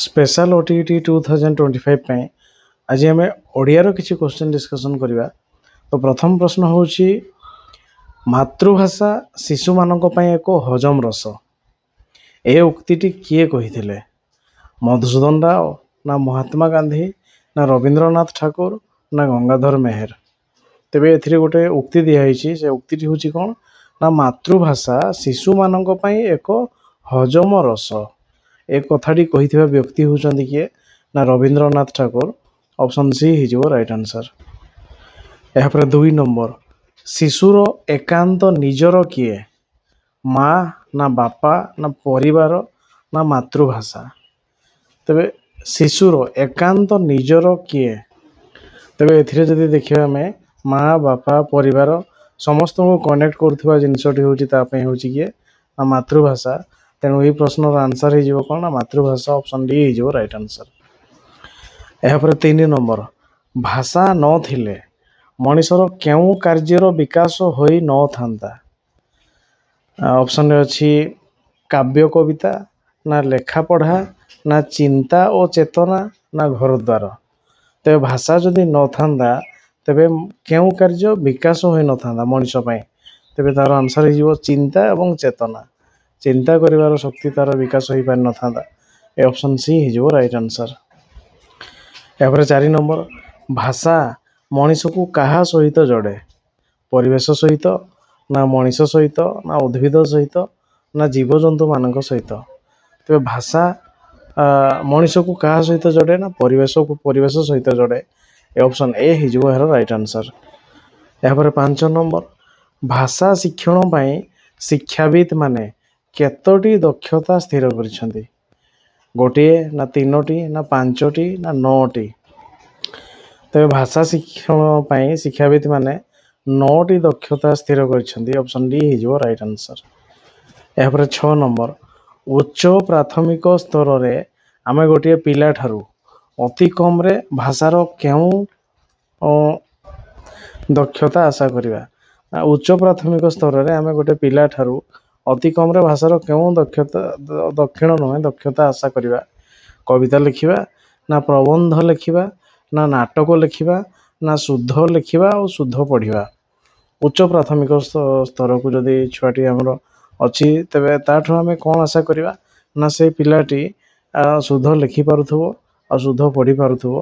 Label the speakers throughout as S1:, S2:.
S1: Special OTT 2025 ପାଇଁ ଆଜି ଆମେ ଓଡ଼ିଆର କିଛି କ୍ୱେଶ୍ଚନ୍ ଡିସ୍କସନ୍ କରିବା। ତ ପ୍ରଥମ ପ୍ରଶ୍ନ ହେଉଛି ମାତୃଭାଷା ଶିଶୁମାନଙ୍କ ପାଇଁ ଏକ ହଜମ ରସ। ଏ ଉକ୍ତିଟି କିଏ କହିଥିଲେ? ମଧୁସୂଦନ ରାଓ, ନା ମହାତ୍ମା ଗାନ୍ଧୀ, ନା ରବୀନ୍ଦ୍ରନାଥ ଠାକୁର, ନା ଗଙ୍ଗାଧର ମେହେର? ତେବେ ଏଥିରେ ଗୋଟେ ଉକ୍ତି ଦିଆହେଇଛି। ସେ ଉକ୍ତିଟି ହେଉଛି କ'ଣ ନା ମାତୃଭାଷା ଶିଶୁମାନଙ୍କ ପାଇଁ ଏକ ହଜମ ରସ। ଏ କଥାଟି କହିଥିବା ବ୍ୟକ୍ତି ହେଉଛନ୍ତି କିଏ ନା ରବୀନ୍ଦ୍ରନାଥ ଠାକୁର। ଅପସନ୍ ସି ହେଇଯିବ ରାଇଟ୍ ଆନ୍ସର୍। ଏହାପରେ 2 ନମ୍ବର, ଶିଶୁର ଏକାନ୍ତ ନିଜର କିଏ? ମା, ନା ବାପା, ନା ପରିବାର, ନା ମାତୃଭାଷା? ତେବେ ଶିଶୁର ଏକାନ୍ତ ନିଜର କିଏ? ତେବେ ଏଥିରେ ଯଦି ଦେଖିବା ଆମେ ମା, ବାପା, ପରିବାର ସମସ୍ତଙ୍କୁ କନେକ୍ଟ କରୁଥିବା ଜିନିଷଟି ହେଉଛି ତା ପାଇଁ ହେଉଛି କିଏ ନା ମାତୃଭାଷା। ତେଣୁ ଏହି ପ୍ରଶ୍ନର ଆନ୍ସର୍ ହେଇଯିବ କ'ଣ ନା ମାତୃଭାଷା। ଅପସନ୍ ଡି ହେଇଯିବ ରାଇଟ୍ ଆନ୍ସର୍। ଏହାପରେ 3 ନମ୍ବର, ଭାଷା ନଥିଲେ ମଣିଷର କେଉଁ କାର୍ଯ୍ୟର ବିକାଶ ହୋଇ ନଥାନ୍ତା? ଅପସନ୍ରେ ଅଛି କାବ୍ୟ କବିତା, ନା ଲେଖାପଢ଼ା, ନା ଚିନ୍ତା ଓ ଚେତନା, ନା ଘରଦ୍ୱାର? ତେବେ ଭାଷା ଯଦି ନଥାନ୍ତା ତେବେ କେଉଁ କାର୍ଯ୍ୟ ବିକାଶ ହୋଇନଥାନ୍ତା ମଣିଷ ପାଇଁ? ତେବେ ତା'ର ଆନ୍ସର୍ ହେଇଯିବ ଚିନ୍ତା ଏବଂ ଚେତନା। ଚିନ୍ତା କରିବାର ଶକ୍ତି ତା'ର ବିକାଶ ହୋଇପାରିନଥାନ୍ତା। ଏ ଅପସନ୍ ସି ହେଇଯିବ ରାଇଟ୍ ଆନ୍ସର୍। ଏହାପରେ 4 ନମ୍ବର, ଭାଷା ମଣିଷକୁ କାହା ସହିତ ଯୋଡ଼େ? ପରିବେଶ ସହିତ, ନା ମଣିଷ ସହିତ, ନା ଉଦ୍ଭିଦ ସହିତ, ନା ଜୀବଜନ୍ତୁମାନଙ୍କ ସହିତ? ତେବେ ଭାଷା ମଣିଷକୁ କାହା ସହିତ ଯୋଡ଼େ ନା ପରିବେଶ ସହିତ ଯୋଡ଼େ। ଏ ଅପସନ୍ ଏ ହେଇଯିବ ଏହାର ରାଇଟ୍ ଆନ୍ସର୍। ଏହାପରେ 5 ନମ୍ବର, ଭାଷା ଶିକ୍ଷଣ ପାଇଁ ଶିକ୍ଷାବିତ୍ ମାନେ କେତୋଟି ଦକ୍ଷତା ସ୍ଥିର କରିଛନ୍ତି? ଗୋଟିଏ, ନା 3ଟି, ନା 5ଟି, ନା 9ଟି? ତେବେ ଭାଷା ଶିକ୍ଷଣ ପାଇଁ ଶିକ୍ଷାବିତ୍ ମାନେ 9ଟି ଦକ୍ଷତା ସ୍ଥିର କରିଛନ୍ତି। ଅପସନ୍ ଡି ହେଇଯିବ ରାଇଟ୍ ଆନ୍ସର୍। ଏହାପରେ 6 ନମ୍ବର, ଉଚ୍ଚ ପ୍ରାଥମିକ ସ୍ତରରେ ଆମେ ଗୋଟିଏ ପିଲାଠାରୁ ଅତି କମ୍ରେ ଭାଷାର କେଉଁ ଦକ୍ଷତା ଆଶା କରିବା? ଉଚ୍ଚ ପ୍ରାଥମିକ ସ୍ତରରେ ଆମେ ଗୋଟେ ପିଲାଠାରୁ ଅତି କମ୍ରେ ଭାଷାର କେଉଁ ଦକ୍ଷତା ଆଶା କରିବା? କବିତା ଲେଖିବା, ନା ପ୍ରବନ୍ଧ ଲେଖିବା, ନା ନାଟକ ଲେଖିବା, ନା ଶୁଦ୍ଧ ଲେଖିବା ଓ ଶୁଦ୍ଧ ପଢ଼ିବା? ଉଚ୍ଚ ପ୍ରାଥମିକ ସ୍ତରକୁ ଯଦି ଛୁଆଟି ଆମର ଅଛି ତେବେ ତାଠୁ ଆମେ କ'ଣ ଆଶା କରିବା ନା ସେ ପିଲାଟି ଶୁଦ୍ଧ ଲେଖିପାରୁଥିବ ଆଉ ଶୁଦ୍ଧ ପଢ଼ିପାରୁଥିବ।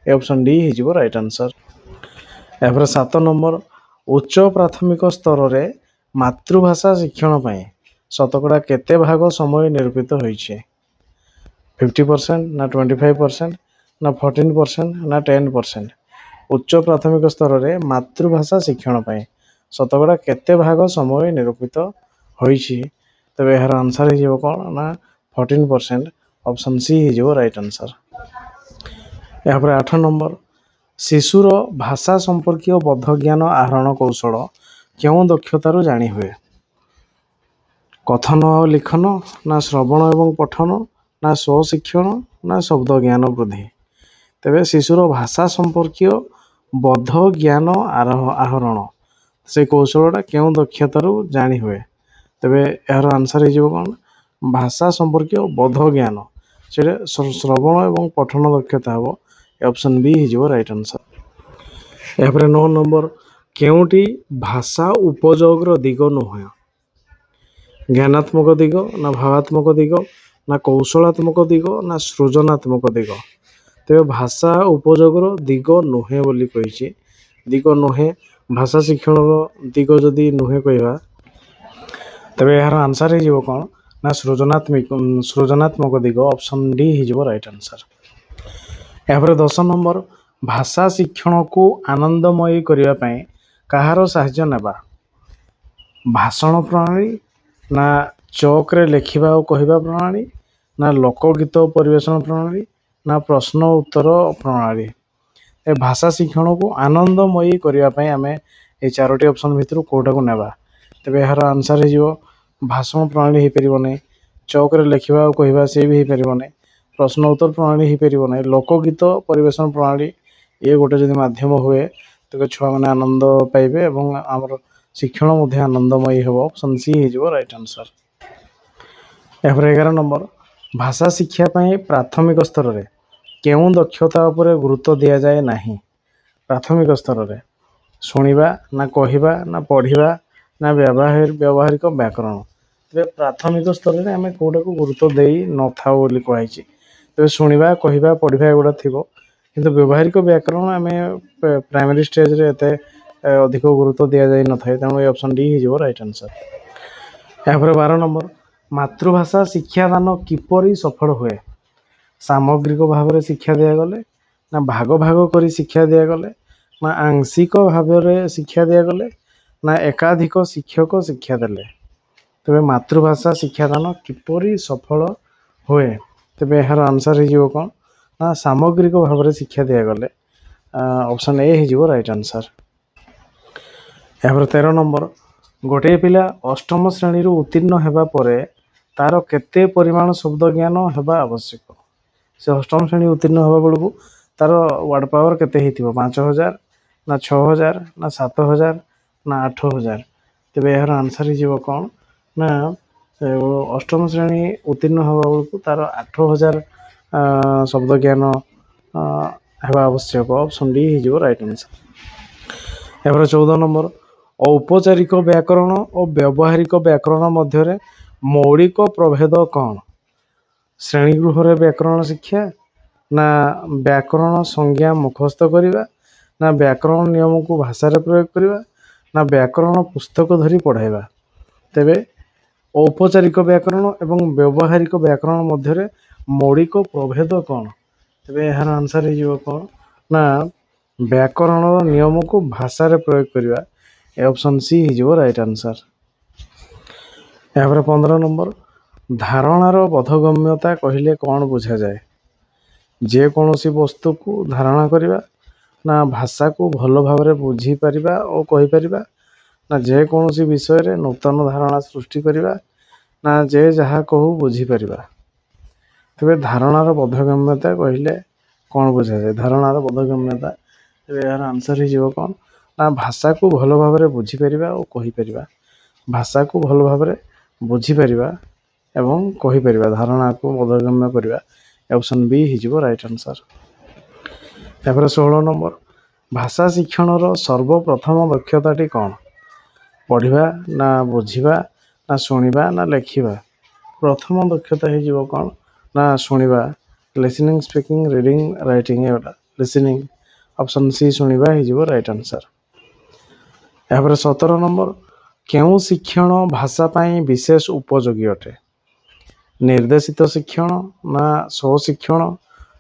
S1: ଏ ଅପସନ୍ ଡି ହେଇଯିବ ରାଇଟ୍ ଆନ୍ସର୍। ଏହାପରେ 7 ନମ୍ବର, ଉଚ୍ଚ ପ୍ରାଥମିକ ସ୍ତରରେ ମାତୃଭାଷା ଶିକ୍ଷଣ ପାଇଁ ଶତକଡ଼ା କେତେ ଭାଗ ସମୟ ନିରୂପିତ ହୋଇଛି? 50%, ନା 25%, ନା 14%, ନା 10%? ଉଚ୍ଚ ପ୍ରାଥମିକ ସ୍ତରରେ ମାତୃଭାଷା ଶିକ୍ଷଣ ପାଇଁ ଶତକଡ଼ା କେତେ ଭାଗ ସମୟ ନିରୂପିତ ହୋଇଛି? ତେବେ ଏହାର ଆନ୍ସର୍ ହେଇଯିବ କ'ଣ ନା 14%। ଅପସନ୍ ସି ହେଇଯିବ ରାଇଟ୍ ଆନ୍ସର୍। ଏହାପରେ 8 ନମ୍ବର, ଶିଶୁର ଭାଷା ସମ୍ପର୍କୀୟ ବୋଧଜ୍ଞାନ ଆହରଣ କୌଶଳ କେଉଁ ଦକ୍ଷତାରୁ ଜାଣି ହୁଏ? କଥନ ଆଉ ଲିଖନ, ନା ଶ୍ରବଣ ଏବଂ ପଠନ, ନା ସ୍ୱଶିକ୍ଷଣ, ନା ଶବ୍ଦ ଜ୍ଞାନ ବୃଦ୍ଧି? ତେବେ ଶିଶୁର ଭାଷା ସମ୍ପର୍କୀୟ ବୋଧ ଜ୍ଞାନ ଆହରଣ ସେ କୌଶଳଟା କେଉଁ ଦକ୍ଷତାରୁ ଜାଣି ହୁଏ? ତେବେ ଏହାର ଆନ୍ସର୍ ହେଇଯିବ କ'ଣ ଭାଷା ସମ୍ପର୍କୀୟ ବୋଧ ଜ୍ଞାନ। ସେଇଟା ଶ୍ରବଣ ଏବଂ ପଠନ ଦକ୍ଷତା ହେବ। ଏ ଅପସନ୍ ବି ହେଇଯିବ ରାଇଟ୍ ଆନ୍ସର୍। ଏହାପରେ 9 ନମ୍ବର, କେଉଁଟି ଭାଷା ଉପଯୋଗର ଦିଗ ନୁହେଁ? ଜ୍ଞାନାତ୍ମକ ଦିଗ, ନା ଭାବାତ୍ମକ ଦିଗ, ନା କୌଶଳାତ୍ମକ ଦିଗ, ନା ସୃଜନାତ୍ମକ ଦିଗ? ତେବେ ଭାଷା ଉପଯୋଗର ଦିଗ ନୁହେଁ ବୋଲି କହିଛି। ଦିଗ ନୁହେଁ, ଭାଷା ଶିକ୍ଷଣର ଦିଗ ଯଦି ନୁହେଁ କହିବା ତେବେ ଏହାର ଆନ୍ସର୍ ହେଇଯିବ କ'ଣ ନା ସୃଜନାତ୍ମକ ଦିଗ। ଅପସନ୍ ଡି ହେଇଯିବ ରାଇଟ୍ ଆନ୍ସର୍। ଏହାପରେ 10 ନମ୍ବର, ଭାଷା ଶିକ୍ଷଣକୁ ଆନନ୍ଦମୟୀ କରିବା ପାଇଁ କାହାର ସାହାଯ୍ୟ ନେବା? ଭାଷଣ ପ୍ରଣାଳୀ, ନା ଚକ୍ରେ ଲେଖିବା ଓ କହିବା ପ୍ରଣାଳୀ, ନା ଲୋକଗୀତ ପରିବେଷଣ ପ୍ରଣାଳୀ, ନା ପ୍ରଶ୍ନ ଉତ୍ତର ପ୍ରଣାଳୀ? ଏ ଭାଷା ଶିକ୍ଷଣକୁ ଆନନ୍ଦମୟୀ କରିବା ପାଇଁ ଆମେ এই 4ଟି ଅପସନ୍ ଭିତରୁ କେଉଁଟାକୁ ନେବା? ତେବେ ଏହାର ଆନ୍ସର୍ ହେଇଯିବ ଭାଷଣ ପ୍ରଣାଳୀ ହେଇପାରିବ ନାହିଁ, ଚକ୍ରେ ଲେଖିବା ଆଉ କହିବା ସେ ବି ହେଇପାରିବ ନାହିଁ, ପ୍ରଶ୍ନ ଉତ୍ତର ପ୍ରଣାଳୀ ହେଇପାରିବ ନାହିଁ, ଲୋକଗୀତ ପରିବେଷଣ ପ୍ରଣାଳୀ ଏ ଗୋଟେ ଯଦି ମାଧ୍ୟମ ହୁଏ ତେବେ ଛୁଆମାନେ ଆନନ୍ଦ ପାଇବେ ଏବଂ ଆମର ଶିକ୍ଷଣ ମଧ୍ୟ ଆନନ୍ଦମୟୀ ହେବ। ଅପସନ୍ ସି ହେଇଯିବ ରାଇଟ୍ ଆନ୍ସର୍। ଏହାପରେ 11 ନମ୍ବର, ଭାଷା ଶିକ୍ଷା ପାଇଁ ପ୍ରାଥମିକ ସ୍ତରରେ କେଉଁ ଦକ୍ଷତା ଉପରେ ଗୁରୁତ୍ୱ ଦିଆଯାଏ ନାହିଁ? ପ୍ରାଥମିକ ସ୍ତରରେ ଶୁଣିବା ନା କହିବା ନା ପଢ଼ିବା ନା ବ୍ୟବହାରିକ ବ୍ୟାକରଣ। ତେବେ ପ୍ରାଥମିକ ସ୍ତରରେ ଆମେ କେଉଁଟାକୁ ଗୁରୁତ୍ୱ ଦେଇ ନଥାଉ ବୋଲି କୁହାଯାଇଛି। ତେବେ ଶୁଣିବା କହିବା ପଢ଼ିବା ଏଗୁଡ଼ା ଥିବ, କିନ୍ତୁ ବ୍ୟବହାରିକ ବ୍ୟାକରଣ ଆମେ ପ୍ରାଇମେରୀ ଷ୍ଟେଜରେ ଏତେ ଅଧିକ ଗୁରୁତ୍ୱ ଦିଆଯାଇ ନଥାଏ। ତେଣୁ ଏ ଅପସନ୍ ଡି ହେଇଯିବ ରାଇଟ୍ ଆନ୍ସର୍। ଏହାପରେ 12 ନମ୍ବର, ମାତୃଭାଷା ଶିକ୍ଷାଦାନ କିପରି ସଫଳ ହୁଏ? ସାମଗ୍ରିକ ଭାବରେ ଶିକ୍ଷା ଦିଆଗଲେ, ନା ଭାଗ ଭାଗ କରି ଶିକ୍ଷା ଦିଆଗଲେ, ନା ଆଂଶିକ ଭାବରେ ଶିକ୍ଷା ଦିଆଗଲେ, ନା ଏକାଧିକ ଶିକ୍ଷକ ଶିକ୍ଷା ଦେଲେ। ତେବେ ମାତୃଭାଷା ଶିକ୍ଷାଦାନ କିପରି ସଫଳ ହୁଏ? ତେବେ ଏହାର ଆନ୍ସର୍ ହେଇଯିବ କ'ଣ? ନା ସାମଗ୍ରିକ ଭାବରେ ଶିକ୍ଷା ଦିଆଗଲେ। ଅପସନ୍ ଏ ହେଇଯିବ ରାଇଟ୍ ଆନ୍ସର୍। ଏହାପରେ 13 ନମ୍ବର, ଗୋଟିଏ ପିଲା ଅଷ୍ଟମ ଶ୍ରେଣୀରୁ ଉତ୍ତୀର୍ଣ୍ଣ ହେବା ପରେ ତାର କେତେ ପରିମାଣ ଶବ୍ଦ ଜ୍ଞାନ ହେବା ଆବଶ୍ୟକ? ସେ ଅଷ୍ଟମ ଶ୍ରେଣୀ ଉତ୍ତୀର୍ଣ୍ଣ ହେବା ବେଳକୁ ତାର ୱାର୍ଡ଼ ପାୱାର କେତେ ହେଇଥିବ? 5000, ନା 6000, ନା 7000, ନା 8000। ତେବେ ଏହାର ଆନ୍ସର୍ ହେଇଯିବ କ'ଣ? ନା ଅଷ୍ଟମ ଶ୍ରେଣୀ ଉତ୍ତୀର୍ଣ୍ଣ ହେବା ବେଳକୁ ତାର 8000 ଶବ୍ଦ ଜ୍ଞାନ ହେବା ଆବଶ୍ୟକ। ଅପସନ୍ ଡି ହେଇଯିବ ରାଇଟ୍ ଆନ୍ସର୍। ଏହାପରେ 14 ନମ୍ବର, ଔପଚାରିକ ବ୍ୟାକରଣ ଓ ବ୍ୟବହାରିକ ବ୍ୟାକରଣ ମଧ୍ୟରେ ମୌଳିକ ପ୍ରଭେଦ କ'ଣ? ଶ୍ରେଣୀଗୃହରେ ବ୍ୟାକରଣ ଶିକ୍ଷା, ନା ବ୍ୟାକରଣ ସଂଜ୍ଞା ମୁଖସ୍ଥ କରିବା, ନା ବ୍ୟାକରଣ ନିୟମକୁ ଭାଷାରେ ପ୍ରୟୋଗ କରିବା, ନା ବ୍ୟାକରଣ ପୁସ୍ତକ ଧରି ପଢ଼ାଇବା। ତେବେ ଔପଚାରିକ ବ୍ୟାକରଣ ଏବଂ ବ୍ୟବହାରିକ ବ୍ୟାକରଣ ମଧ୍ୟରେ ମୌଳିକ ପ୍ରଭେଦ କ'ଣ? ତେବେ ଏହାର ଆନ୍ସର୍ ହେଇଯିବ କ'ଣ? ନା ବ୍ୟାକରଣର ନିୟମକୁ ଭାଷାରେ ପ୍ରୟୋଗ କରିବା। ଏ ଅପସନ୍ ସି ହେଇଯିବ ରାଇଟ୍ ଆନ୍ସର୍। ଏହାପରେ 15 ନମ୍ବର, ଧାରଣାର ବୋଧଗମ୍ୟତା କହିଲେ କ'ଣ ବୁଝାଯାଏ? ଯେକୌଣସି ବସ୍ତୁକୁ ଧାରଣା କରିବା, ନା ଭାଷାକୁ ଭଲ ଭାବରେ ବୁଝିପାରିବା ଓ କହିପାରିବା, ନା ଯେକୌଣସି ବିଷୟରେ ନୂତନ ଧାରଣା ସୃଷ୍ଟି କରିବା, ନା ଯେ ଯାହା କହୁ ବୁଝିପାରିବା। ତେବେ ଧାରଣାର ବୋଧଗମ୍ୟତା କହିଲେ କ'ଣ ବୁଝାଯାଏ? ଧାରଣାର ବୋଧଗମ୍ୟତା, ତେବେ ଏହାର ଆନ୍ସର୍ ହେଇଯିବ କ'ଣ? ନା ଭାଷାକୁ ଭଲ ଭାବରେ ବୁଝିପାରିବା ଓ କହିପାରିବା। ଭାଷାକୁ ଭଲ ଭାବରେ ବୁଝିପାରିବା ଏବଂ କହିପାରିବା, ଧାରଣାକୁ ବୋଧଗମ୍ୟ କରିବା। ଅପସନ୍ ବି ହେଇଯିବ ରାଇଟ୍ ଆନ୍ସର୍। ତାପରେ 16 ନମ୍ବର, ଭାଷା ଶିକ୍ଷଣର ସର୍ବପ୍ରଥମ ଦକ୍ଷତାଟି କ'ଣ? ପଢ଼ିବା, ନା ବୁଝିବା, ନା ଶୁଣିବା, ନା ଲେଖିବା। ପ୍ରଥମ ଦକ୍ଷତା ହେଇଯିବ କ'ଣ? ନା ଶୁଣିବା। ଲିସନିଂ, ସ୍ପିକିଂ, ରିଡ଼ିଂ, ରାଇଟିଂ, ଏଗୁଡ଼ା ଲିସନିଂ। ଅପସନ୍ ସି ଶୁଣିବା ହେଇଯିବ ରାଇଟ୍ ଆନ୍ସର୍। ଏହାପରେ 17 ନମ୍ବର, କେଉଁ ଶିକ୍ଷଣ ଭାଷା ପାଇଁ ବିଶେଷ ଉପଯୋଗୀ ଅଟେ? ନିର୍ଦ୍ଦେଶିତ ଶିକ୍ଷଣ, ନା ସ୍ୱଶିକ୍ଷଣ,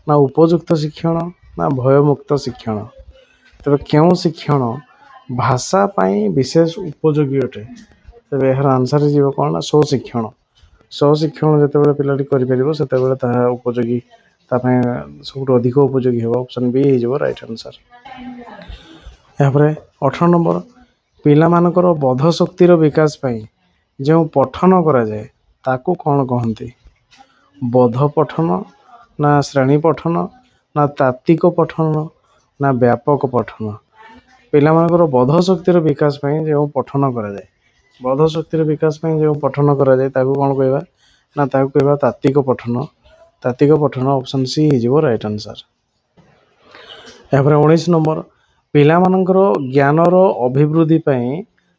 S1: ନା ଉପଯୁକ୍ତ ଶିକ୍ଷଣ, ନା ଭୟମୁକ୍ତ ଶିକ୍ଷଣ। ତେବେ କେଉଁ ଶିକ୍ଷଣ ଭାଷା ପାଇଁ ବିଶେଷ ଉପଯୋଗୀ ଅଟେ? ତେବେ ଏହାର ଆନ୍ସର୍ ହେଇଯିବ କ'ଣ? ନା ସ୍ୱଶିକ୍ଷଣ। ସ୍ୱଶିକ୍ଷଣ ଯେତେବେଳେ ପିଲାଟି କରିପାରିବ ସେତେବେଳେ ତାହା ଉପଯୋଗୀ, ତା ପାଇଁ ସବୁଠୁ ଅଧିକ ଉପଯୋଗୀ ହେବ। ଅପସନ୍ ବି ହେଇଯିବ ରାଇଟ୍ ଆନ୍ସର୍। ଏହାପରେ 18 ନମ୍ବର, ପିଲାମାନଙ୍କର ବୋଧ ଶକ୍ତିର ବିକାଶ ପାଇଁ ଯେଉଁ ପଠନ କରାଯାଏ ତାକୁ କ'ଣ କହନ୍ତି? ବୋଧ ପଠନ, ନା ଶ୍ରେଣୀ ପଠନ, ନା ତାତ୍ତ୍ୱିକ ପଠନ, ନା ବ୍ୟାପକ ପଠନ। ପିଲାମାନଙ୍କର ବୋଧ ଶକ୍ତିର ବିକାଶ ପାଇଁ ଯେଉଁ ପଠନ କରାଯାଏ, ବୋଧ ଶକ୍ତିର ବିକାଶ ପାଇଁ ଯେଉଁ ପଠନ କରାଯାଏ ତାକୁ କ'ଣ କହିବା? ନା ତାକୁ କହିବା ତାତ୍ତ୍ୱିକ ପଠନ। ତାତ୍ତ୍ୱିକ ପଠନ। ଅପସନ୍ ସି ହେଇଯିବ ରାଇଟ୍ ଆନ୍ସର୍। ଏହାପରେ 19 ନମ୍ବର, ପିଲାମାନଙ୍କର ଜ୍ଞାନର ଅଭିବୃଦ୍ଧି ପାଇଁ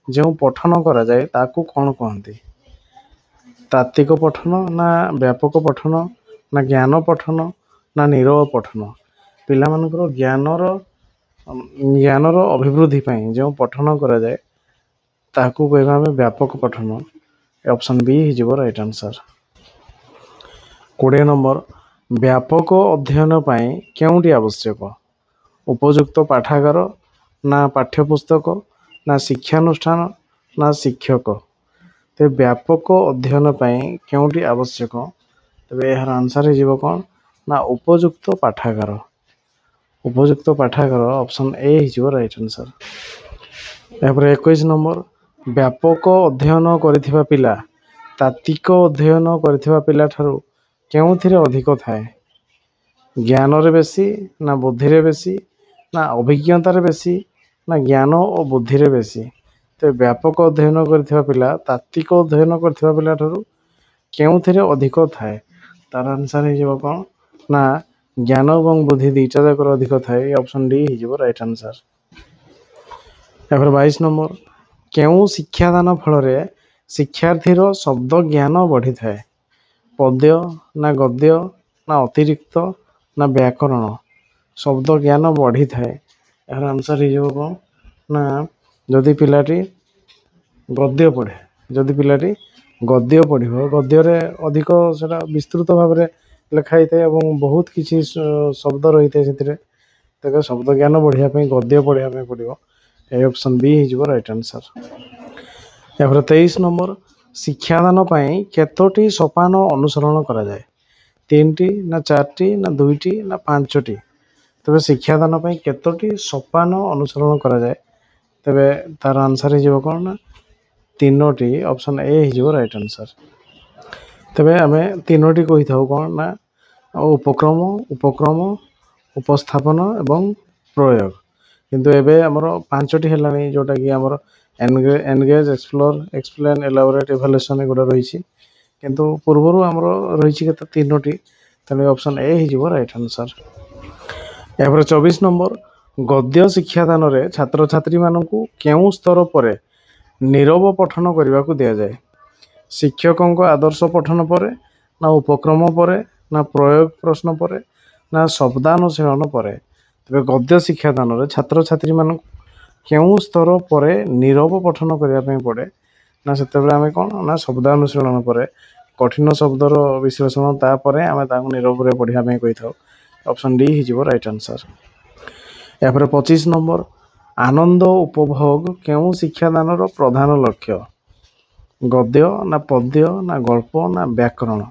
S1: ଯେଉଁ ପଠନ କରାଯାଏ ତାକୁ କ'ଣ କହନ୍ତି? ତାତ୍ତ୍ୱିକ ପଠନ, ନା ବ୍ୟାପକ ପଠନ, ନା ଜ୍ଞାନ ପଠନ, ନା ନିରବ ପଠନ। ପିଲାମାନଙ୍କର ଜ୍ଞାନର ଅଭିବୃଦ୍ଧି ପାଇଁ ଯେଉଁ ପଠନ କରାଯାଏ ତାକୁ କହିବା ଆମେ ବ୍ୟାପକ ପଠନ। ଅପସନ୍ ବି ହେଇଯିବ ରାଇଟ୍ ଆନ୍ସର୍। 20 ନମ୍ବର, ବ୍ୟାପକ ଅଧ୍ୟୟନ ପାଇଁ କେଉଁଟି ଆବଶ୍ୟକ? ଉପଯୁକ୍ତ ପାଠାଗାର, ନା ପାଠ୍ୟପୁସ୍ତକ, ନା ଶିକ୍ଷାନୁଷ୍ଠାନ, ନା ଶିକ୍ଷକ। ତେବେ ବ୍ୟାପକ ଅଧ୍ୟୟନ ପାଇଁ କେଉଁଟି ଆବଶ୍ୟକ? ତେବେ ଏହାର ଆନ୍ସର୍ ହେଇଯିବ କ'ଣ? ନା ଉପଯୁକ୍ତ ପାଠାଗାର। ଉପଯୁକ୍ତ ପାଠାଗାର। ଅପସନ୍ ଏ ହେଇଯିବ ରାଇଟ୍ ଆନ୍ସର୍। ଏହାପରେ 21 ନମ୍ବର, ବ୍ୟାପକ ଅଧ୍ୟୟନ କରିଥିବା ପିଲା ତାତ୍ତ୍ୱିକ ଅଧ୍ୟୟନ କରିଥିବା ପିଲାଠାରୁ କେଉଁଥିରେ ଅଧିକ ଥାଏ? ଜ୍ଞାନରେ ବେଶୀ, ନା ବୁଦ୍ଧିରେ ବେଶୀ, ନା ଅଭିଜ୍ଞତାରେ ବେଶୀ, ନା ଜ୍ଞାନ ଓ ବୁଦ୍ଧିରେ ବେଶୀ। ତେବେ ବ୍ୟାପକ ଅଧ୍ୟୟନ କରିଥିବା ପିଲା ତାତ୍ତ୍ୱିକ ଅଧ୍ୟୟନ କରିଥିବା ପିଲାଠାରୁ କେଉଁଥିରେ ଅଧିକ ଥାଏ? तार आंसर हो कौन ना ज्ञान और बुद्धि दुईटा जाक अधिक थाए ऑप्शन डी हो राइट आंसर। यापर 22 नंबर केउ शिक्षादान फल शिक्षार्थीर शब्द ज्ञान बढ़ी थाए पद्य ना गद्य ना अतिरिक्त ना व्याकरण शब्द ज्ञान बढ़ी थाए यार आंसर हो कौन ना जदि पिलाटी गद्य पढ़े जदि पिलाटी गद्य पढ़ गद्य अधिक से विस्तृत भाव में लिखाई थाए और बहुत किसी शब्द रही है से तेज शब्द ज्ञान बढ़ापी गद्य पढ़ापी पड़ो ये ऑप्शन बी हो राइट आंसर। यापर 23 नंबर शिक्षादान केतोटी सोपान अनुसरण करा जाए 3टी ना 4टी ना 2टी ना 5टी तेज शिक्षादान केतोटी सोपान अनुसरण करा जाए तेरे तार आंसर हो कौन ना 3टी ऑप्शन ए हो राइट आंसर। तेरे आम 3टी कही था कौन ना उपक्रम उपक्रम उपस्थापन एवं प्रयोग किंतु एबे हमर 5टी है जोटा कि आमर engage explore explain elaborate evaluation एगुड़ा रही किंतु पूर्वर आमर रही 3टी तेणु ऑप्शन ए हो राइट आंसर। यापर 24 नंबर गद्य शिक्षादान छात्र छात्री मानू केउ स्तर पर नीरव पठन करने को दि जाए शिक्षकों आदर्श पठन पर ना उपक्रम पर ना प्रयोग प्रश्न पर ना शब्दानुशीलन पर तेज गद्य शिक्षादान छात्र छात्री मानू केउ स्तर पर नीरव पठन करने पड़े ना से आम कौन ना शब्दानुशीलन पर कठिन शब्दर विश्लेषण तापर आम नीरव पढ़ापी कही था ऑप्शन डी हो राइट आंसर। यापर 25 नंबर आनंद उपभोग केउ शिक्षादान प्रधान लक्ष्य गद्य ना पद्य ना गल्प ना व्याकरण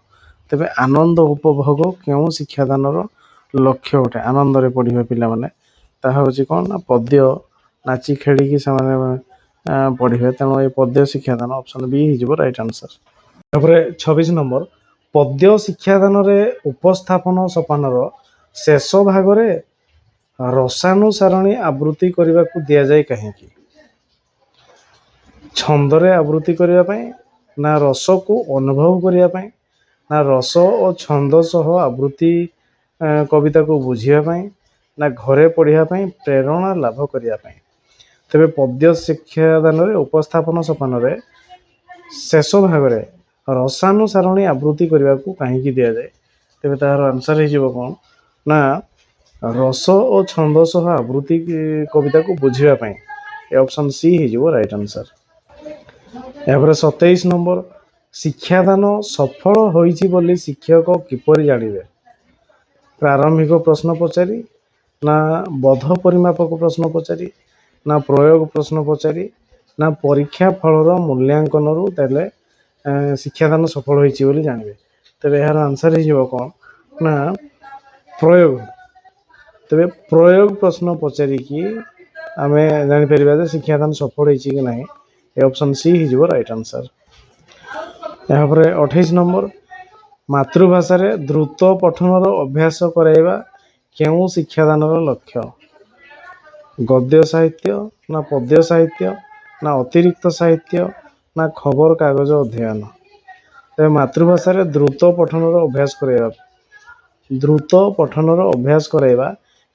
S1: तेरे आनंद उपभोग केउ शिक्षादान लक्ष्य गोटे आनंद पढ़े पिला माने हूँ कौन ना पद्य नाची खेल से पढ़े तेणु ये पद्य शिक्षादान ऑप्शन बी हो राइट आंसर। तापर 26 नंबर पद्य शिक्षादान उपस्थापन सोपान शेष भाग रसानुसारणी आवृत्ति करने को दि जाए कहीं छंदरे आवृत्ति करने ना रस को अनुभव करने ना रस और छंद सह आवृत्ति कविता को बुझापी ना घरे पढ़ापी प्रेरणा लाभ करने तेरे पद्य शिक्षादान उपस्थापन सोपान शेष भाग रसानुसारणी आवृत्ति करने को कहीं दि जाए तेरे तार आंसर हो कौन ना रस और छंद सह आवृत्ति कविता को बुझापी ऑप्शन सी हो राइट आंसर। यापर 27 नंबर शिक्षादान सफल होइछि बोली शिक्षक किपरि जानिबे प्रारंभिक प्रश्न पचारि ना बध परिमापक प्रश्न पचारि ना प्रयोग प्रश्न पचारि ना परीक्षा फलर मूल्यांकन तेले शिक्षादान सफल होइछि बोली जानिबे तेरे यार आंसर हो कौन ना प्रयोग तेरे प्रयोग प्रश्न पचारिकी आम जापर शिक्षादान सफल होइछि कि नहीं ये ऑप्शन सी हो राइट आंसर। यहाँ पर 28 नंबर मातृभाषा द्रुत पठनर अभ्यास कराइबा केउ शिक्षादान लक्ष्य गद्य साहित्य ना पद्य साहित्य ना अतिरिक्त साहित्य ना खबर कागज अध्ययन तेज मातृभाषा द्रुत पठनर अभ्यास कराइबा द्रुत पठनर अभ्यास कराइबा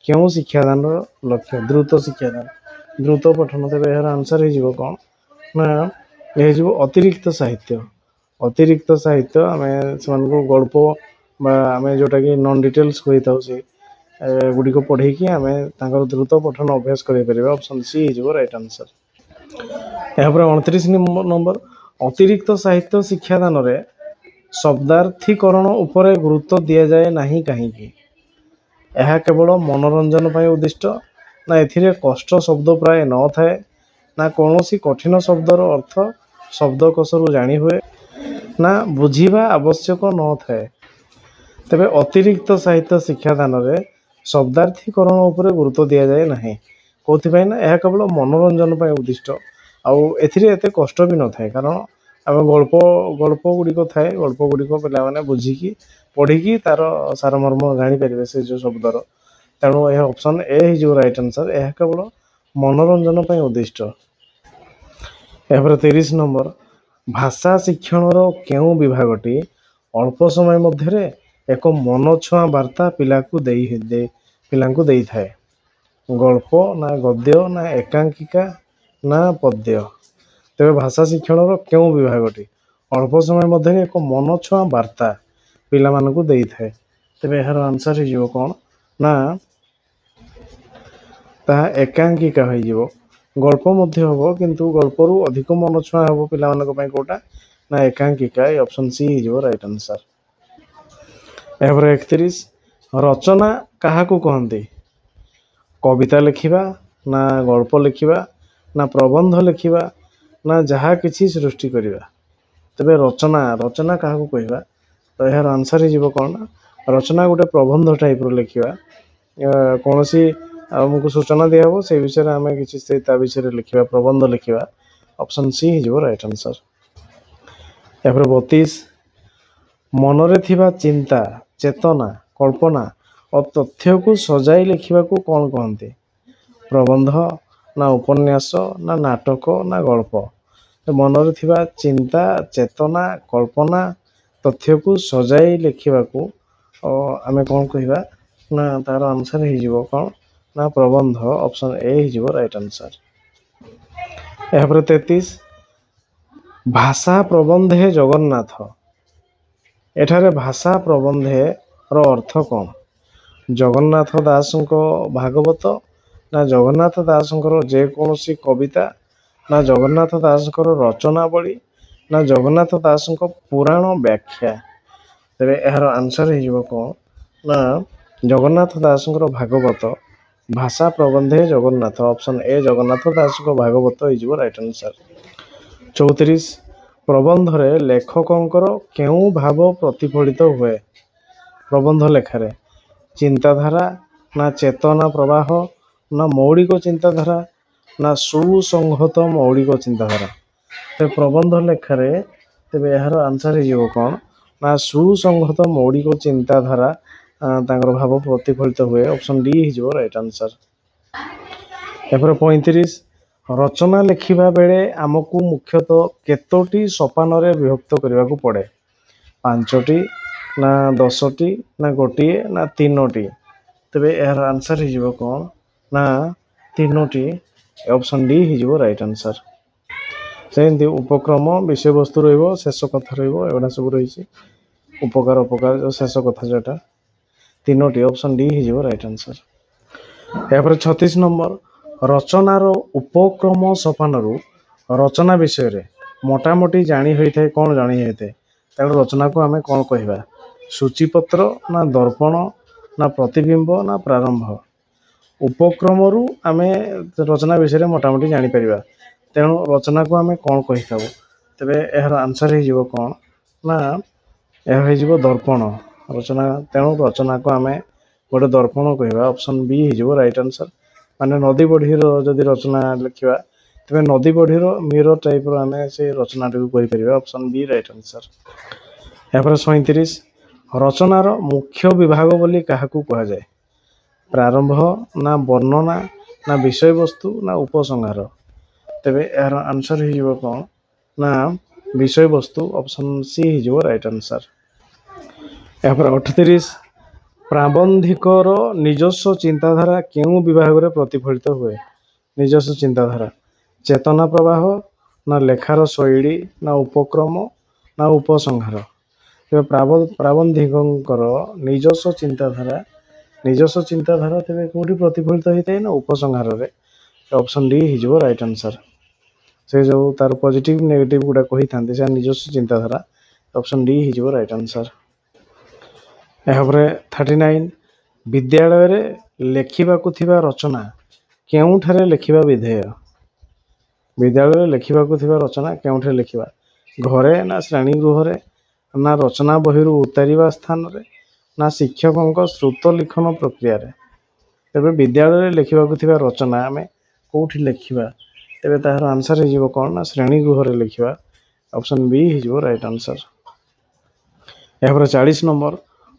S1: केउ शिक्षादान लक्ष्य द्रुत शिक्षादान द्रुत पठन तेज यार आंसर हो कौन ना यह अतिरिक्त साहित्य आम से गल्प आम जोटा कि नॉन डिटेल्स कही था गुड़ी को पढ़े कि आम द्रुत पठन अभ्यास करें ऑप्शन सी हो राइट आंसर। यहाँ पर 29 नंबर अतिरिक्त साहित्य शिक्षादान शब्दार्थीकरण उपर गुरुत्व दि जाए नहीं कहीं यह केवल मनोरंजन पर उद्दिष्ट ना एथिरे कष्ट शब्द प्राय न थाए ना कौन कठिन शब्दर अर्थ शब्दकोशरू जानी हुए ना बुझीबा आवश्यक न थाए तेबे अतिरिक्त साहित्य शिक्षादान शब्दार्थीकरण उपर गुरुत्व दि जाए नहीं कौन ना यह केवल मनोरंजन पर उद्दिष्ट आउ एथिरे एते कष्ट भी न थाए कारण आम गल्प गुड़िक थाए गल्प गुड़िक पे बुझिकी पढ़िकी तार सारमर्म जापर से जो शब्दर तेणु यह ऑप्शन ए हो राइट आंसर यह केवल मनोरंजन पर उद्दिष्ट। यहाँ पर 30 नंबर भाषा शिक्षण केउ विभागटी अल्प समय मध्य ଏକ ମନଛୁଆଁ ବାର୍ତ୍ତା ପିଲାଙ୍କୁ ଦେଇଥାଏ। ଗଳ୍ପ ନା ଗଦ୍ୟ ନା ଏକାଙ୍କିକା ନା ପଦ୍ୟ। ତେବେ ଭାଷା ଶିକ୍ଷଣର କେଉଁ ବିଭାଗଟି ଅଳ୍ପ ସମୟ ମଧ୍ୟରେ ଏକ ମନଛୁଆଁ ବାର୍ତ୍ତା ପିଲାମାନଙ୍କୁ ଦେଇଥାଏ? ତେବେ ଏହାର ଆନ୍ସର ହେଇଯିବ କ'ଣ ନା ତାହା ଏକାଙ୍କିକା ହେଇଯିବ। ଗଳ୍ପ ମଧ୍ୟ ହବ, କିନ୍ତୁ ଗଳ୍ପରୁ ଅଧିକ ମନଛୁଆଁ ହବ ପିଲାମାନଙ୍କ ପାଇଁ କୋଉଟା ନା ଏକାଙ୍କିକା। ଏ ଅପସନ୍ ସି ହେଇଯିବ ରାଇଟ୍ ଆନ୍ସର। ଏହାପରେ 31 ରଚନା କାହାକୁ କହନ୍ତି? କବିତା ଲେଖିବା ନା ଗଳ୍ପ ଲେଖିବା ନା ପ୍ରବନ୍ଧ ଲେଖିବା ନା ଯାହା କିଛି ସୃଷ୍ଟି କରିବା। ତେବେ ରଚନା କାହାକୁ କହିବା? ତ ଏହାର ଆନ୍ସର ହେଇଯିବ କ'ଣ ନା ରଚନା ଗୋଟେ ପ୍ରବନ୍ଧ ଟାଇପର ଲେଖିବା। କୌଣସି ଆମକୁ ସୂଚନା ଦିଆହବ ସେଇ ବିଷୟରେ ଆମେ କିଛି ତା ବିଷୟରେ ଲେଖିବା, ପ୍ରବନ୍ଧ ଲେଖିବା। ଅପସନ୍ ସି ହେଇଯିବ ରାଇଟ୍ ଆନ୍ସର। ଏହାପରେ 32 ମନରେ ଥିବା ଚିନ୍ତା, ଚେତନା, କଳ୍ପନା ଓ ତଥ୍ୟକୁ ସଜାଇ ଲେଖିବାକୁ କ'ଣ କହନ୍ତି? ପ୍ରବନ୍ଧ ନା ଉପନ୍ୟାସ ନା ନାଟକ ନା ଗଳ୍ପ। ମନରେ ଥିବା ଚିନ୍ତା, ଚେତନା, କଳ୍ପନା, ତଥ୍ୟକୁ ସଜାଇ ଲେଖିବାକୁ ଆମେ କ'ଣ କହିବା ନା ତାର ଆନ୍ସର ହେଇଯିବ କ'ଣ ନା ପ୍ରବନ୍ଧ। ଅପସନ୍ ଏ ହେଇଯିବ ରାଇଟ୍ ଆନ୍ସର। ଏହାପରେ 33 ଭାଷା ପ୍ରବନ୍ଧେ ଜଗନ୍ନାଥ। ଏଠାରେ ଭାଷା ପ୍ରବନ୍ଧେର ଅର୍ଥ କ'ଣ? ଜଗନ୍ନାଥ ଦାସଙ୍କ ଭାଗବତ ନା ଜଗନ୍ନାଥ ଦାସଙ୍କର ଯେକୌଣସି କବିତା ନା ଜଗନ୍ନାଥ ଦାସଙ୍କର ରଚନାବଳୀ ନା ଜଗନ୍ନାଥ ଦାସଙ୍କ ପୁରାଣ ବ୍ୟାଖ୍ୟା। ତେବେ ଏହାର ଆନ୍ସର ହେଇଯିବ କ'ଣ ନା ଜଗନ୍ନାଥ ଦାସଙ୍କର ଭାଗବତ। ଭାଷା ପ୍ରବନ୍ଧେ ଜଗନ୍ନାଥ। ଅପସନ୍ ଏ ଜଗନ୍ନାଥ ଦାସଙ୍କ ଭାଗବତ ହେଇଯିବ ରାଇଟ୍ ଆନ୍ସର। 34 ପ୍ରବନ୍ଧରେ ଲେଖକଙ୍କର କେଉଁ ଭାବ ପ୍ରତିଫଳିତ ହୁଏ? ପ୍ରବନ୍ଧ ଲେଖାରେ ଚିନ୍ତାଧାରା ନା ଚେତନା ପ୍ରବାହ ନା ମୌଳିକ ଚିନ୍ତାଧାରା ନା ସୁସଂହତ ମୌଳିକ ଚିନ୍ତାଧାରା। ତେବେ ପ୍ରବନ୍ଧ ଲେଖାରେ ତେବେ ଏହାର ଆନ୍ସର ହେଇଯିବ କ'ଣ ନା ସୁସଂହତ ମୌଳିକ ଚିନ୍ତାଧାରା ତାଙ୍କର ଭାବ ପ୍ରତିଫଳିତ ହୁଏ। ଅପସନ୍ ଡି ହେଇଯିବ ରାଇଟ୍ ଆନ୍ସର। ଏପରେ 35 ରଚନା ଲେଖିବା ବେଳେ ଆମକୁ ମୁଖ୍ୟତଃ କେତୋଟି ସୋପାନରେ ବିଭକ୍ତ କରିବାକୁ ପଡ଼େ? 5ଟି ନା 10ଟି ନା ଗୋଟିଏ ନା 3ଟି। ତେବେ ଏହାର ଆନ୍ସର ହେଇଯିବ କ'ଣ ନା 3ଟି। ଅପସନ୍ ଡି ହେଇଯିବ ରାଇଟ୍ ଆନ୍ସର। ସେମିତି ଉପକ୍ରମ, ବିଷୟବସ୍ତୁ ରହିବ, ଶେଷ କଥା ରହିବ, ଏଗୁଡ଼ା ସବୁ ରହିଛି। ଉପକାର ଅପକାର ଯେଉଁ ଶେଷ କଥା ଯେଉଁଟା 3ଟି। ଅପସନ୍ ଡି ହେଇଯିବ ରାଇଟ୍ ଆନ୍ସର। ଏହାପରେ 36 ନମ୍ବର ରଚନାର ଉପକ୍ରମ ସୋପାନରୁ ରଚନା ବିଷୟରେ ମୋଟାମୋଟି ଜାଣି ହୋଇଥାଏ। କ'ଣ ଜାଣି ହୋଇଥାଏ? ତେଣୁ ରଚନାକୁ ଆମେ କ'ଣ କହିବା? ସୂଚୀପତ୍ର ନା ଦର୍ପଣ ନା ପ୍ରତିବିମ୍ବ ନା ପ୍ରାରମ୍ଭ। ଉପକ୍ରମରୁ ଆମେ ରଚନା ବିଷୟରେ ମୋଟାମୋଟି ଜାଣିପାରିବା, ତେଣୁ ରଚନାକୁ ଆମେ କ'ଣ କହିଥାଉ? ତେବେ ଏହାର ଆନ୍ସର ହେଇଯିବ କ'ଣ ନା ଏହା ହେଇଯିବ ଦର୍ପଣ। ତେଣୁ ରଚନାକୁ ଆମେ ଗୋଟେ ଦର୍ପଣ କହିବା। ଅପସନ୍ ବି ହେଇଯିବ ରାଇଟ୍ ଆନ୍ସର। ମାନେ ନଦୀ ବଢ଼ିର ଯଦି ରଚନା ଲେଖିବା ତେବେ ନଦୀ ବଢ଼ିର ମିରର ଟାଇପର ଆମେ ସେ ରଚନାଟିକୁ କହିପାରିବା। Option B right answer. ଏହାପରେ 37 ରଚନାର ମୁଖ୍ୟ ବିଭାଗ ବୋଲି କାହାକୁ କୁହାଯାଏ? ପ୍ରାରମ୍ଭ ନା ବର୍ଣ୍ଣନା ନା ବିଷୟବସ୍ତୁ ନା ଉପସଂହାର। ତେବେ ଏହାର ଆନ୍ସର ହେଇଯିବ କ'ଣ ନା ବିଷୟବସ୍ତୁ। ଅପସନ୍ ସି ହେଇଯିବ ରାଇଟ୍ ଆନ୍ସର। ଏହାପରେ 38 ପ୍ରାବନ୍ଧିକର ନିଜସ୍ୱ ଚିନ୍ତାଧାରା କେଉଁ ବିଭାଗରେ ପ୍ରତିଫଳିତ ହୁଏ? ନିଜସ୍ୱ ଚିନ୍ତାଧାରା ଚେତନା ପ୍ରବାହ ନା ଲେଖାର ଶୈଳୀ ନା ଉପକ୍ରମ ନା ଉପସଂହାର। ତେବେ ପ୍ରାବନ୍ଧିକଙ୍କର ନିଜସ୍ୱ ଚିନ୍ତାଧାରା ତେବେ କେଉଁଠି ପ୍ରତିଫଳିତ ହୋଇଥାଏ ନା ଉପସଂହାରରେ। ଅପସନ୍ ଡି ହେଇଯିବ ରାଇଟ୍ ଆନ୍ସର। ସେ ଯେଉଁ ତାର ପଜିଟିଭ ନେଗେଟିଭ ଗୁଡ଼ା କହିଥାନ୍ତି ସେ ନିଜସ୍ୱ ଚିନ୍ତାଧାରା। ଅପସନ୍ ଡି ହେଇଯିବ ରାଇଟ୍ ଆନ୍ସର। ଏହାପରେ 39 ବିଦ୍ୟାଳୟରେ ଲେଖିବାକୁ ଥିବା ରଚନା କେଉଁଠାରେ ଲେଖିବା ବିଧେୟ? ବିଦ୍ୟାଳୟରେ ଲେଖିବାକୁ ଥିବା ରଚନା କେଉଁଠାରେ ଲେଖିବା? ଘରେ ନା ଶ୍ରେଣୀ ଗୃହରେ ନା ରଚନା ବହିରୁ ଉତାରିବା ସ୍ଥାନରେ ନା ଶିକ୍ଷକଙ୍କ ଶ୍ରୁତ ଲିଖନ ପ୍ରକ୍ରିୟାରେ। ତେବେ ବିଦ୍ୟାଳୟରେ ଲେଖିବାକୁ ଥିବା ରଚନା ଆମେ କେଉଁଠି ଲେଖିବା? ତେବେ ତାହାର ଆନ୍ସର ହେଇଯିବ କ'ଣ ନା ଶ୍ରେଣୀ ଗୃହରେ ଲେଖିବା। ଅପସନ୍ ବି ହେଇଯିବ ରାଇଟ୍ ଆନ୍ସର। ଏହାପରେ 40 ନମ୍ବର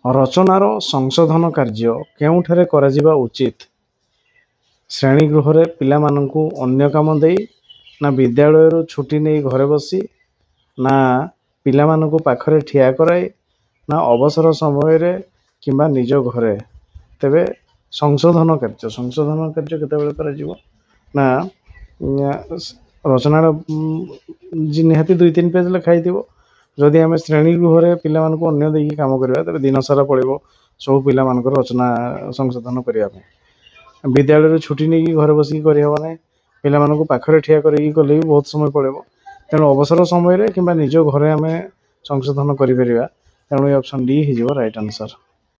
S1: ରଚନାର ସଂଶୋଧନ କାର୍ଯ୍ୟ କେଉଁଠାରେ କରାଯିବା ଉଚିତ? ଶ୍ରେଣୀ ଗୃହରେ ପିଲାମାନଙ୍କୁ ଅନ୍ୟ କାମ ଦେଇ ନା ବିଦ୍ୟାଳୟରୁ ଛୁଟି ନେଇ ଘରେ ବସି ନା ପିଲାମାନଙ୍କୁ ପାଖରେ ଠିଆ କରାଇ ନା ଅବସର ସମୟରେ କିମ୍ବା ନିଜ ଘରେ। ତେବେ ସଂଶୋଧନ କାର୍ଯ୍ୟ କେତେବେଳେ କରାଯିବ ନା ରଚନାର ନିହାତି 2-3 ପେଜ ଲେଖା ହେଇଥିବ। ଯଦି ଆମେ ଶ୍ରେଣୀ ଗୃହରେ ପିଲାମାନଙ୍କୁ ଅନ୍ୟ ଦେଇକି କାମ କରିବା ତେବେ ଦିନ ସାରା ପଳେଇବ ସବୁ ପିଲାମାନଙ୍କର ରଚନା ସଂଶୋଧନ କରିବା ପାଇଁ। ବିଦ୍ୟାଳୟରୁ ଛୁଟି ନେଇକି ଘରେ ବସିକି କରିହେବ ନାହିଁ, ପିଲାମାନଙ୍କୁ ପାଖରେ ଠିଆ କରିକି କଲେ ବି ବହୁତ ସମୟ ପଳେଇବ। ତେଣୁ ଅବସର ସମୟରେ କିମ୍ବା ନିଜ ଘରେ ଆମେ ସଂଶୋଧନ କରିପାରିବା। ତେଣୁ ଏ ଅପସନ୍ ଡି ହେଇଯିବ ରାଇଟ୍ ଆନ୍ସର୍।